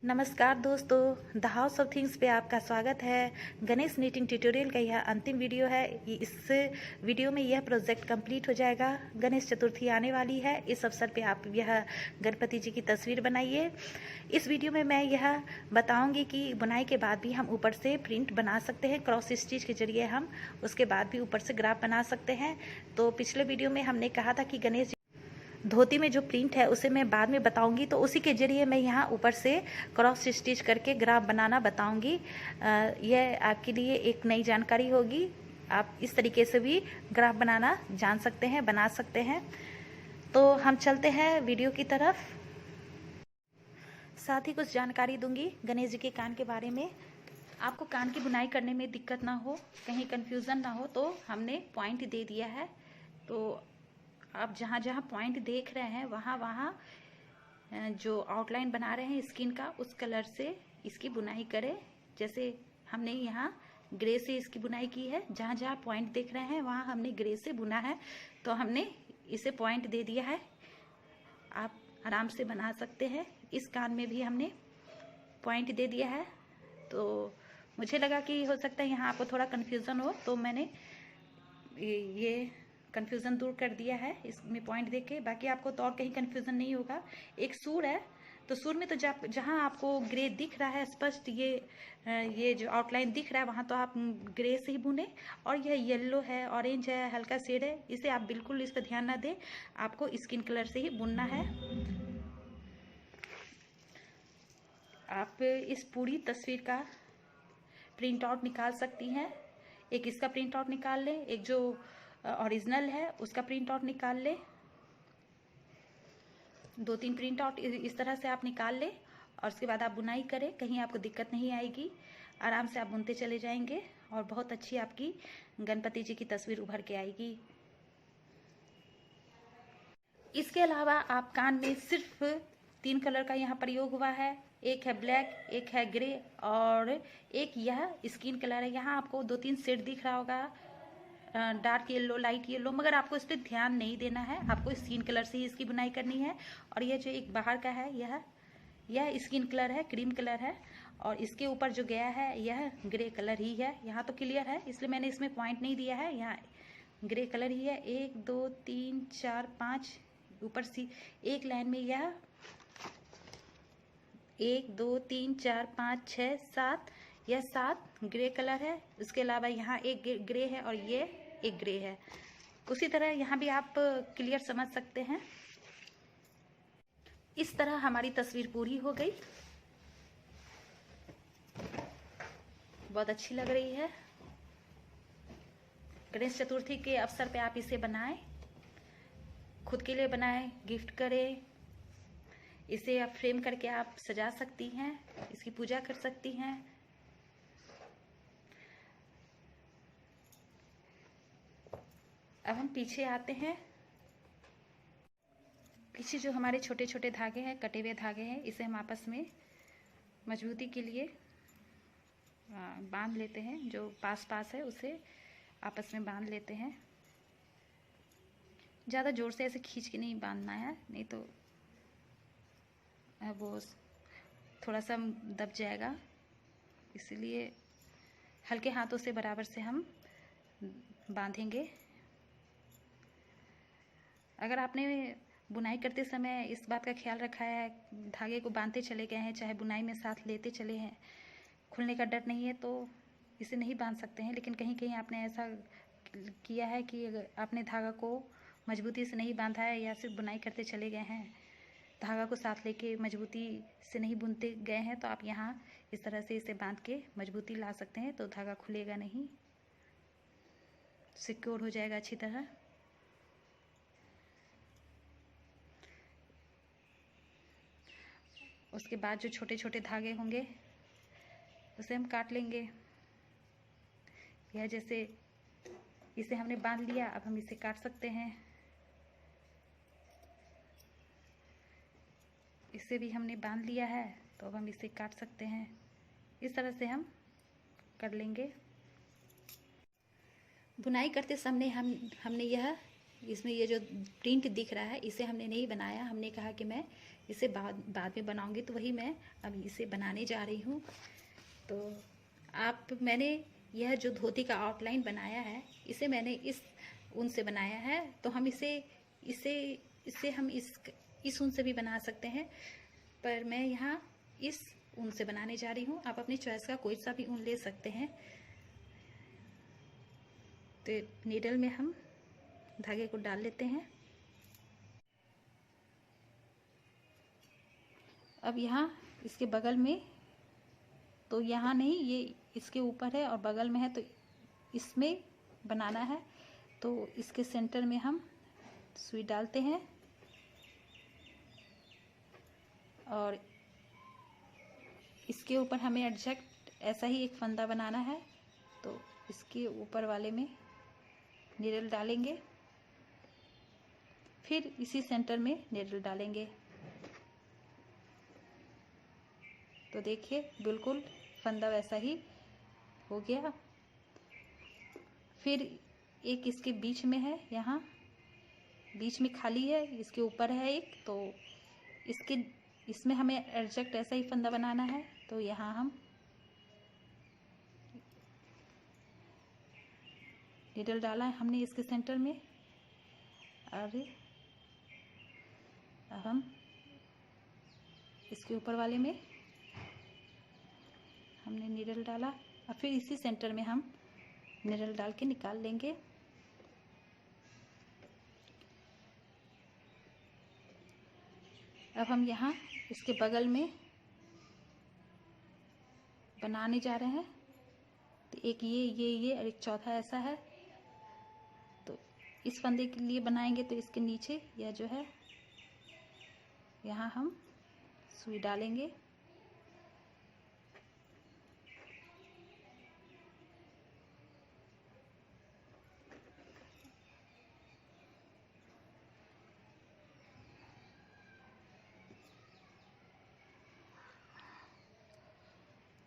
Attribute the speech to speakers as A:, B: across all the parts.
A: नमस्कार दोस्तों, the house of things पे आपका स्वागत है। गणेश नीटिंग ट्यूटोरियल का यह अंतिम वीडियो है। इस वीडियो में यह प्रोजेक्ट कंप्लीट हो जाएगा। गणेश चतुर्थी आने वाली है, इस अवसर पे आप यह गणपति जी की तस्वीर बनाइए। इस वीडियो में मैं यह बताऊंगी कि बुनाई के बाद भी हम ऊपर से प्रिंट बना सकते हैं, क्रॉस स्टिच के जरिए हम उसके बाद भी ऊपर से ग्राफ बना सकते हैं। तो पिछले वीडियो में हमने कहा था कि गणेश धोती में जो प्रिंट है उसे मैं बाद में बताऊंगी, तो उसी के जरिए मैं यहाँ ऊपर से क्रॉस स्टिच करके ग्राफ बनाना बताऊंगी। यह आपके लिए एक नई जानकारी होगी। आप इस तरीके से भी ग्राफ बनाना जान सकते हैं, बना सकते हैं। तो हम चलते हैं वीडियो की तरफ। साथ ही कुछ जानकारी दूंगी गणेश जी के कान के बारे में। आपको कान की बुनाई करने में दिक्कत ना हो, कहीं कंफ्यूजन ना हो, तो हमने पॉइंट दे दिया है। तो आप जहाँ जहाँ पॉइंट देख रहे हैं वहाँ वहाँ जो आउटलाइन बना रहे हैं स्किन का, उस कलर से इसकी बुनाई करें। जैसे हमने यहाँ ग्रे से इसकी बुनाई की है, जहाँ जहाँ पॉइंट देख रहे हैं वहाँ हमने ग्रे से बुना है, तो हमने इसे पॉइंट दे दिया है। आप आराम से बना सकते हैं। इस कान में भी हमने पॉइंट दे दिया है। तो मुझे लगा कि हो सकता है यहाँ आपको थोड़ा कन्फ्यूज़न हो, तो मैंने ये कन्फ्यूज़न दूर कर दिया है इसमें पॉइंट देख के। बाकी आपको तो और कहीं कन्फ्यूज़न नहीं होगा। एक सूर है, तो सूर में तो जहाँ आपको ग्रे दिख रहा है स्पष्ट, ये जो आउटलाइन दिख रहा है वहाँ तो आप ग्रे से ही बुने। और यह येलो है, ऑरेंज है, हल्का शेड है, इसे आप बिल्कुल इस पर ध्यान ना दें, आपको स्किन कलर से ही बुनना है। आप इस पूरी तस्वीर का प्रिंट आउट निकाल सकती हैं। एक इसका प्रिंट आउट निकाल लें, एक जो ओरिजिनल है उसका प्रिंट आउट निकाल ले। 2-3 प्रिंट आउट इस तरह से आप निकाल ले और उसके बाद आप बुनाई करें। कहीं आपको दिक्कत नहीं आएगी, आराम से आप बुनते चले जाएंगे और बहुत अच्छी आपकी गणपति जी की तस्वीर उभर के आएगी। इसके अलावा आप कान में सिर्फ 3 कलर का यहाँ प्रयोग हुआ है। एक है ब्लैक, एक है ग्रे और एक यह स्किन कलर है। यहाँ आपको 2-3 शेड दिख रहा होगा, डार्क येलो, लाइट येलो, मगर आपको इस पर ध्यान नहीं देना है। आपको स्किन कलर से ही इसकी बुनाई करनी है। और यह जो एक बाहर का है, यह स्किन कलर है, क्रीम कलर है। और इसके ऊपर जो गया है यह ग्रे कलर ही है। यहाँ तो क्लियर है, इसलिए मैंने इसमें पॉइंट नहीं दिया है। यहाँ ग्रे कलर ही है। 1 2 3 4 5 ऊपर सी एक लाइन में यह 1 2 3 4 5 6 7, यह 7 ग्रे कलर है। उसके अलावा यहाँ एक ग्रे है और ये एक ग्रे है। उसी तरह यहाँ भी आप क्लियर समझ सकते हैं। इस तरह हमारी तस्वीर पूरी हो गई। बहुत अच्छी लग रही है। गणेश चतुर्थी के अवसर पे आप इसे बनाएं, खुद के लिए बनाएं, गिफ्ट करें। इसे आप फ्रेम करके आप सजा सकती हैं, इसकी पूजा कर सकती हैं। अब हम पीछे आते हैं। पीछे जो हमारे छोटे छोटे धागे हैं, कटे हुए धागे हैं, इसे हम आपस में मजबूती के लिए बांध लेते हैं। जो पास पास है उसे आपस में बांध लेते हैं। ज़्यादा जोर से ऐसे खींच के नहीं बांधना है, नहीं तो वो थोड़ा सा दब जाएगा। इसलिए हल्के हाथों से बराबर से हम बांधेंगे। अगर आपने बुनाई करते समय इस बात का ख्याल रखा है, धागे को बांधते चले गए हैं, चाहे बुनाई में साथ लेते चले हैं, खुलने का डर नहीं है, तो इसे नहीं बांध सकते हैं। लेकिन कहीं कहीं आपने ऐसा किया है कि अगर आपने धागा को मजबूती से नहीं बांधा है या सिर्फ बुनाई करते चले गए हैं, धागा को साथ लेके मजबूती से नहीं बुनते गए हैं, तो आप यहाँ इस तरह से इसे बांध के मजबूती ला सकते हैं। तो धागा खुलेगा नहीं, सिक्योर हो जाएगा अच्छी तरह। उसके बाद जो छोटे छोटे धागे होंगे उसे हम काट लेंगे। यह जैसे इसे हमने बांध लिया, अब हम इसे काट सकते हैं। इसे भी हमने बांध लिया है, तो अब हम इसे काट सकते हैं। इस तरह से हम कर लेंगे। बुनाई करते समय हमने इसमें ये जो प्रिंट दिख रहा है इसे हमने नहीं बनाया। हमने कहा कि मैं इसे बाद में बनाऊंगी, तो वही मैं अभी इसे बनाने जा रही हूँ। तो मैंने यह जो धोती का आउटलाइन बनाया है, इसे मैंने इस ऊन से बनाया है। तो हम इसे हम इस ऊन से भी बना सकते हैं, पर मैं यहाँ इस ऊन से बनाने जा रही हूँ। आप अपनी चॉइस का कोई सा भी ऊन ले सकते हैं। तो नीडल में हम धागे को डाल लेते हैं। अब यहाँ इसके बगल में, तो यहाँ नहीं, ये इसके ऊपर है और बगल में है, तो इसमें बनाना है। तो इसके सेंटर में हम सुई डालते हैं और इसके ऊपर हमें एग्जैक्ट ऐसा ही एक फंदा बनाना है। तो इसके ऊपर वाले में नीडल डालेंगे, फिर इसी सेंटर में नीडल डालेंगे। तो देखिए बिल्कुल फंदा वैसा ही हो गया। फिर एक इसके बीच में है, यहाँ बीच में खाली है, इसके ऊपर है एक, तो इसमें हमें एग्जैक्ट ऐसा ही फंदा बनाना है। तो यहाँ हम नीडल डाला है हमने इसके सेंटर में, और अब हम इसके ऊपर वाले में हमने नीडल डाला और फिर इसी सेंटर में हम नीडल डाल के निकाल लेंगे। अब हम यहाँ इसके बगल में बनाने जा रहे हैं। तो एक ये और एक चौथा ऐसा है। तो इस फंदे के लिए बनाएंगे, तो इसके नीचे यह जो है, यहाँ हम सुई डालेंगे।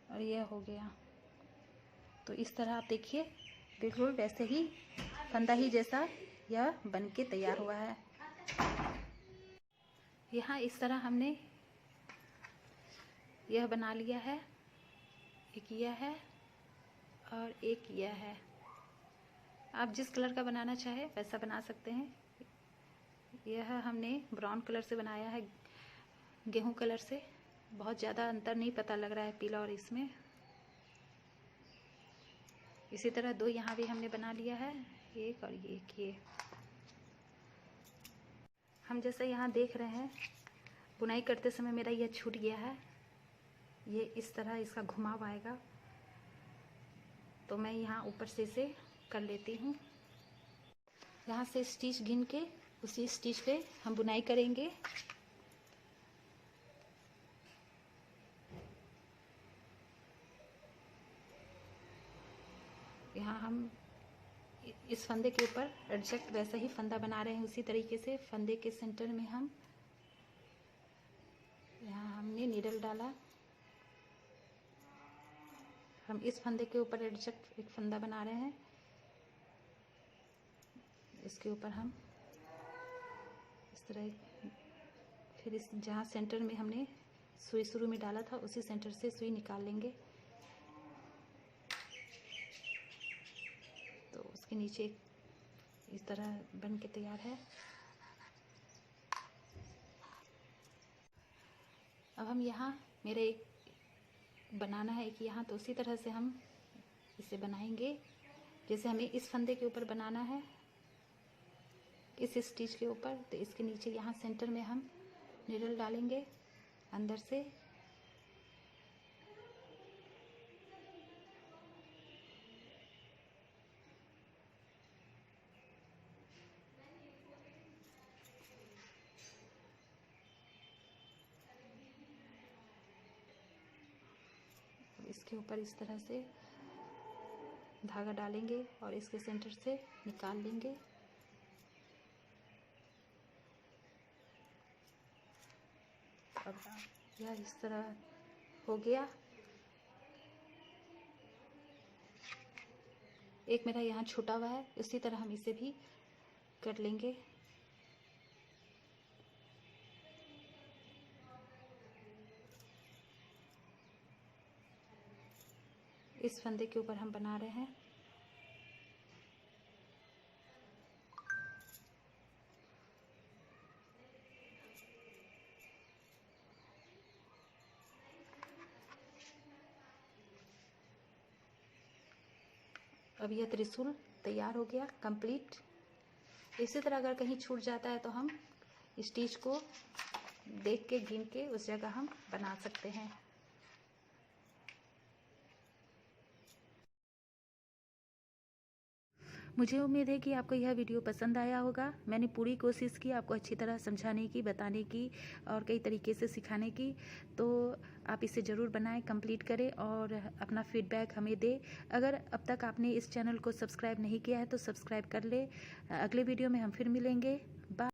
A: और यह हो गया। तो इस तरह आप देखिए बिल्कुल वैसे ही फंदा ही जैसा यह बन के तैयार हुआ है। यहाँ इस तरह हमने यह बना लिया है। एक यह है और एक यह है। आप जिस कलर का बनाना चाहे वैसा बना सकते हैं। यह हमने ब्राउन कलर से बनाया है, गेहूं कलर से। बहुत ज़्यादा अंतर नहीं पता लग रहा है पीला और इसमें। इसी तरह दो यहाँ भी हमने बना लिया है, एक और एक ये। हम जैसे यहाँ देख रहे हैं, बुनाई करते समय मेरा यह छूट गया है। ये इस तरह इसका घुमाव आएगा, तो मैं यहाँ ऊपर से इसे कर लेती हूँ। यहाँ से स्टिच गिन के उसी स्टिच पे हम बुनाई करेंगे। यहाँ हम इस फंदे के ऊपर एग्जैक्ट वैसा ही फंदा बना रहे हैं। उसी तरीके से फंदे के सेंटर में हम यहाँ हमने नीडल डाला। हम इस फंदे के ऊपर एग्जैक्ट एक फंदा बना रहे हैं। इसके ऊपर हम इस तरह, फिर इस जहाँ सेंटर में हमने सुई शुरू में डाला था उसी सेंटर से सुई निकाल लेंगे। तो उसके नीचे इस तरह बन के तैयार है। अब हम यहाँ, मेरे एक बनाना है एक यहाँ, तो उसी तरह से हम इसे बनाएंगे जैसे हमें इस फंदे के ऊपर बनाना है, इस स्टिच के ऊपर। तो इसके नीचे यहाँ सेंटर में हम नीडल डालेंगे अंदर से। इसके ऊपर इस तरह से धागा डालेंगे और इसके सेंटर से निकाल लेंगे। अब यह इस तरह हो गया। एक मेरा यहाँ छूटा हुआ है, इसी तरह हम इसे भी कर लेंगे। इस फंदे के ऊपर हम बना रहे हैं। अब यह त्रिशूल तैयार हो गया कंप्लीट। इसी तरह अगर कहीं छूट जाता है तो हम स्टिच को देख के गिन के उस जगह हम बना सकते हैं। मुझे उम्मीद है कि आपको यह वीडियो पसंद आया होगा। मैंने पूरी कोशिश की आपको अच्छी तरह समझाने की, बताने की और कई तरीके से सिखाने की। तो आप इसे ज़रूर बनाएं, कंप्लीट करें और अपना फीडबैक हमें दें। अगर अब तक आपने इस चैनल को सब्सक्राइब नहीं किया है तो सब्सक्राइब कर ले। अगले वीडियो में हम फिर मिलेंगे। बाय।